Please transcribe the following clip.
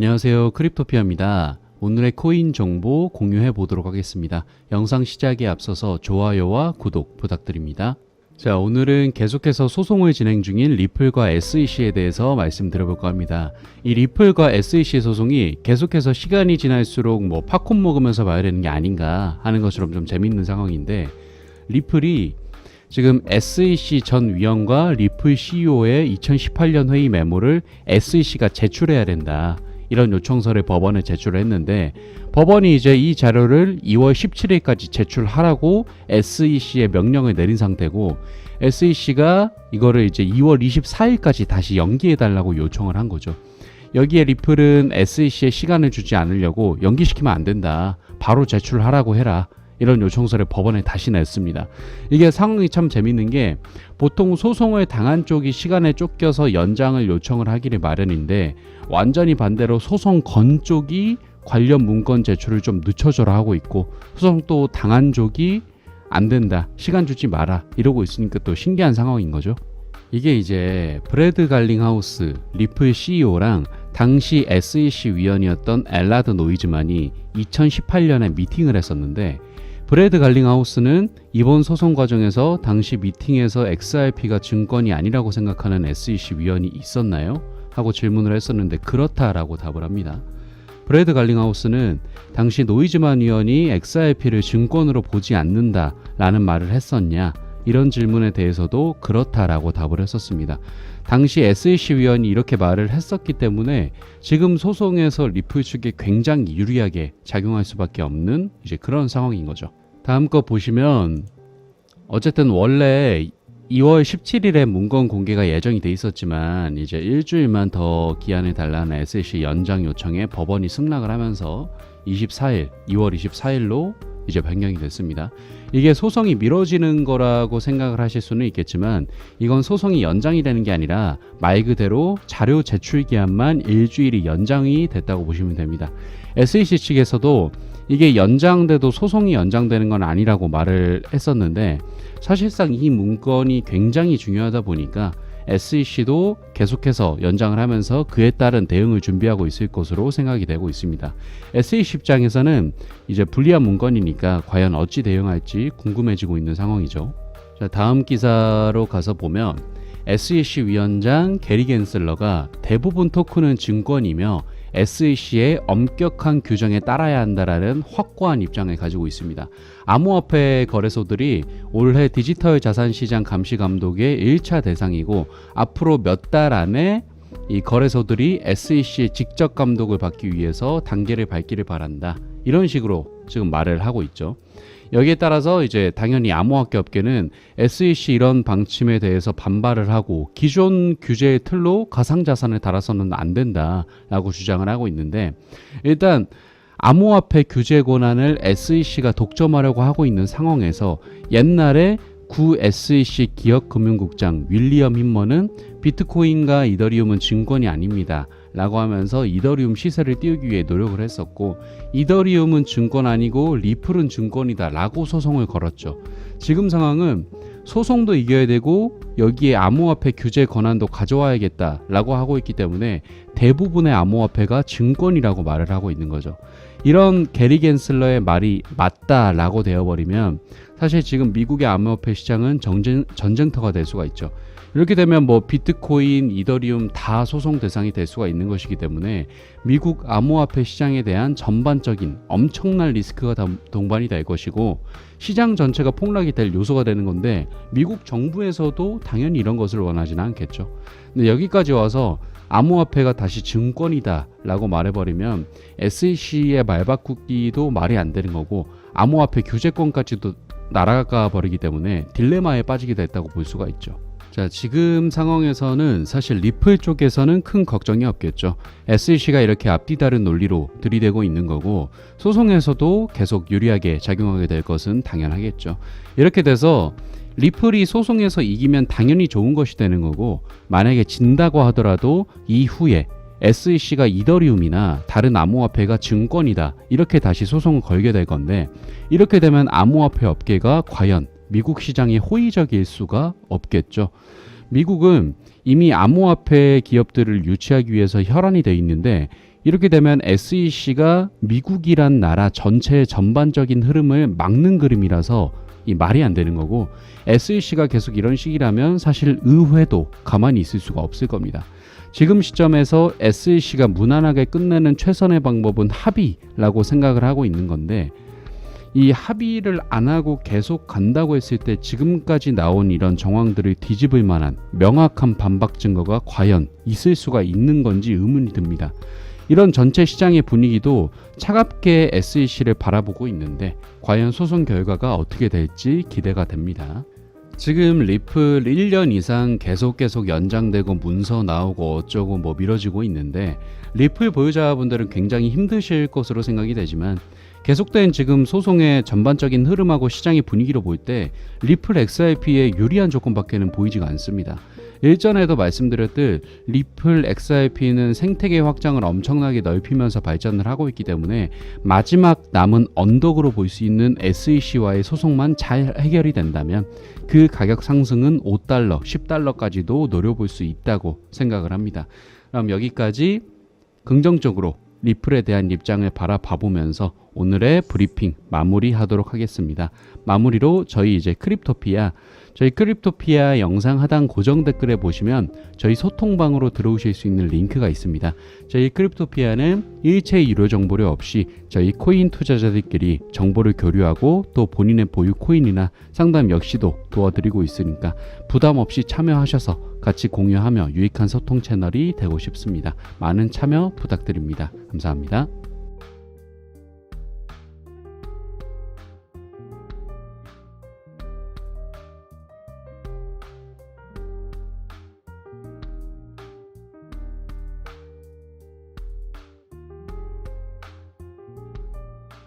안녕하세요. 크립토피아입니다. 오늘의 코인 정보 공유해 보도록 하겠습니다. 영상 시작에 앞서서 좋아요와 구독 부탁드립니다. 자, 오늘은 계속해서 소송을 진행 중인 리플과 SEC에 대해서 말씀드려볼까 합니다. 이 리플과 SEC 소송이 계속해서 시간이 지날수록 팝콘 먹으면서 봐야 되는 게 아닌가 하는 것처럼 좀 재밌는 상황인데, 리플이 지금 SEC 전 위원과 리플 CEO의 2018년 회의 메모를 SEC가 제출해야 된다, 이런 요청서를 법원에 제출했는데, 법원이 이제 이 자료를 2월 17일까지 제출하라고 SEC의 명령을 내린 상태고, SEC가 이거를 이제 2월 24일까지 다시 연기해달라고 요청을 한 거죠. 여기에 리플은 SEC에 시간을 주지 않으려고 연기시키면 안 된다, 바로 제출하라고 해라, 이런 요청서를 법원에 다시 냈습니다. 이게 상황이 참 재밌는 게, 보통 소송을 당한 쪽이 시간에 쫓겨서 연장을 요청을 하기를 마련인데, 완전히 반대로 소송 건 쪽이 관련 문건 제출을 좀 늦춰줘라 하고 있고, 소송 또 당한 쪽이 안 된다, 시간 주지 마라, 이러고 있으니까 또 신기한 상황인 거죠. 이게 이제 브래드 갈링하우스 리플 CEO랑 당시 SEC 위원이었던 엘라드 노이즈만이 2018년에 미팅을 했었는데, 브래드 갈링하우스는 이번 소송 과정에서 당시 미팅에서 XRP가 증권이 아니라고 생각하는 SEC 위원이 있었나요? 하고 질문을 했었는데 그렇다라고 답을 합니다. 브래드 갈링하우스는 당시 노이즈만 위원이 XRP를 증권으로 보지 않는다라는 말을 했었냐, 이런 질문에 대해서도 그렇다라고 답을 했었습니다. 당시 SEC 위원이 이렇게 말을 했었기 때문에 지금 소송에서 리플 측에 굉장히 유리하게 작용할 수밖에 없는 이제 그런 상황인 거죠. 다음 거 보시면, 어쨌든 원래 2월 17일에 문건 공개가 예정이 돼 있었지만 이제 일주일만 더 기한을 달라는 SEC 연장 요청에 법원이 승낙을 하면서 2월 24일로 이제 변경이 됐습니다. 이게 소송이 미뤄지는 거라고 생각을 하실 수는 있겠지만, 이건 소송이 연장이 되는 게 아니라 말 그대로 자료 제출 기한만 일주일이 연장이 됐다고 보시면 됩니다. SEC 측에서도 이게 연장돼도 소송이 연장되는 건 아니라고 말을 했었는데, 사실상 이 문건이 굉장히 중요하다 보니까 SEC도 계속해서 연장을 하면서 그에 따른 대응을 준비하고 있을 것으로 생각이 되고 있습니다. SEC 입장에서는 이제 불리한 문건이니까 과연 어찌 대응할지 궁금해지고 있는 상황이죠. 자, 다음 기사로 가서 보면, SEC 위원장 게리 겐슬러가 대부분 토큰은 증권이며 SEC의 엄격한 규정에 따라야 한다라는 확고한 입장을 가지고 있습니다. 암호화폐 거래소들이 올해 디지털 자산 시장 감시 감독의 1차 대상이고, 앞으로 몇 달 안에 이 거래소들이 SEC의 직접 감독을 받기 위해서 단계를 밟기를 바란다, 이런 식으로 지금 말을 하고 있죠. 여기에 따라서 이제 당연히 암호화폐 업계는 SEC 이런 방침에 대해서 반발을 하고, 기존 규제의 틀로 가상자산을 달아서는 안 된다라고 주장을 하고 있는데, 일단 암호화폐 규제 권한을 SEC가 독점하려고 하고 있는 상황에서 옛날에 구 SEC 기업금융국장 윌리엄 힘머는 비트코인과 이더리움은 증권이 아닙니다 라고 하면서 이더리움 시세를 띄우기 위해 노력을 했었고, 이더리움은 증권 아니고 리플은 증권이다 라고 소송을 걸었죠. 지금 상황은 소송도 이겨야 되고 여기에 암호화폐 규제 권한도 가져와야겠다 라고 하고 있기 때문에 대부분의 암호화폐가 증권이라고 말을 하고 있는 거죠. 이런 게리 겐슬러의 말이 맞다 라고 되어버리면 사실 지금 미국의 암호화폐 시장은 전쟁터가 될 수가 있죠. 이렇게 되면 비트코인, 이더리움 다 소송 대상이 될 수가 있는 것이기 때문에 미국 암호화폐 시장에 대한 전반적인 엄청난 리스크가 동반이 될 것이고, 시장 전체가 폭락이 될 요소가 되는 건데, 미국 정부에서도 당연히 이런 것을 원하지는 않겠죠. 근데 여기까지 와서 암호화폐가 다시 증권이다 라고 말해버리면 SEC의 말 바꾸기도 말이 안 되는 거고, 암호화폐 규제권까지도 날아가 버리기 때문에 딜레마에 빠지게 됐다고 볼 수가 있죠. 자, 지금 상황에서는 사실 리플 쪽에서는 큰 걱정이 없겠죠. SEC가 이렇게 앞뒤 다른 논리로 들이대고 있는 거고, 소송에서도 계속 유리하게 작용하게 될 것은 당연하겠죠. 이렇게 돼서 리플이 소송에서 이기면 당연히 좋은 것이 되는 거고, 만약에 진다고 하더라도 이후에 SEC가 이더리움이나 다른 암호화폐가 증권이다, 이렇게 다시 소송을 걸게 될 건데, 이렇게 되면 암호화폐 업계가 과연 미국 시장에 호의적일 수가 없겠죠. 미국은 이미 암호화폐 기업들을 유치하기 위해서 혈안이 되어 있는데, 이렇게 되면 SEC가 미국이란 나라 전체의 전반적인 흐름을 막는 그림이라서 이 말이 안 되는 거고, SEC가 계속 이런 식이라면 사실 의회도 가만히 있을 수가 없을 겁니다. 지금 시점에서 SEC가 무난하게 끝내는 최선의 방법은 합의라고 생각을 하고 있는 건데, 이 합의를 안 하고 계속 간다고 했을 때 지금까지 나온 이런 정황들을 뒤집을 만한 명확한 반박 증거가 과연 있을 수가 있는 건지 의문이 듭니다. 이런 전체 시장의 분위기도 차갑게 SEC를 바라보고 있는데 과연 소송 결과가 어떻게 될지 기대가 됩니다. 지금 리플 1년 이상 계속 연장되고 문서 나오고 어쩌고 뭐 미뤄지고 있는데, 리플 보유자분들은 굉장히 힘드실 것으로 생각이 되지만, 계속된 지금 소송의 전반적인 흐름하고 시장의 분위기로 볼 때 리플 XRP의 유리한 조건밖에는 보이지가 않습니다. 일전에도 말씀드렸듯 리플 XRP는 생태계 확장을 엄청나게 넓히면서 발전을 하고 있기 때문에 마지막 남은 언덕으로 볼 수 있는 SEC와의 소송만 잘 해결이 된다면 그 가격 상승은 $5, $10까지도 노려볼 수 있다고 생각을 합니다. 그럼 여기까지 긍정적으로 리플에 대한 입장을 바라봐보면서 오늘의 브리핑 마무리하도록 하겠습니다. 마무리로 저희 크립토피아 영상 하단 고정 댓글에 보시면 저희 소통방으로 들어오실 수 있는 링크가 있습니다. 저희 크립토피아는 일체 유료 정보료 없이 저희 코인 투자자들끼리 정보를 교류하고 또 본인의 보유 코인이나 상담 역시도 도와드리고 있으니까 부담 없이 참여하셔서 같이 공유하며 유익한 소통 채널이 되고 싶습니다. 많은 참여 부탁드립니다. 감사합니다.